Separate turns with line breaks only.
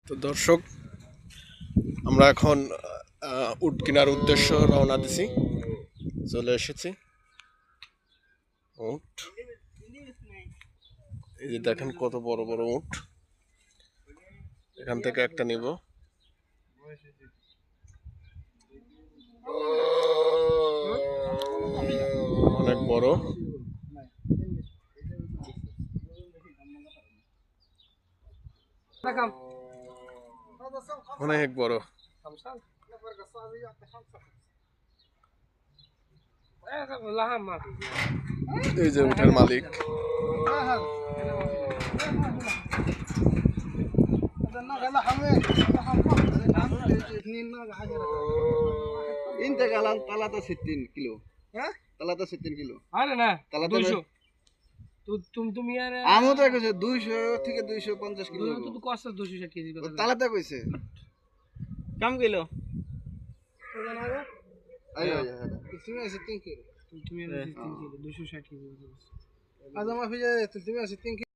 তো দর্শক, আমরা এখন উট কেনার উদ্দেশ্য রওনা দিছি। চলে এসেছি উট। এই যে দেখেন কত বড় বড় উট। এখান থেকে একটা নিব। অনেক বড়। অনেক বড়। এই যে উটের মালিক।
انت قالان 63 كيلو ها 63 كيلو
আরে না 200 তুমি আর
আমও তো কইছে 200 থেকে 250 কিলো
তো তো কষ্ট 260 কেজি কথা
তালাতে কইছে কম কিলো আয় আয়
তুমি আছে 3 কিলো তুমি আর 3 কিলো 260 কেজি আজ আমার ফিরে তুমি আছে 3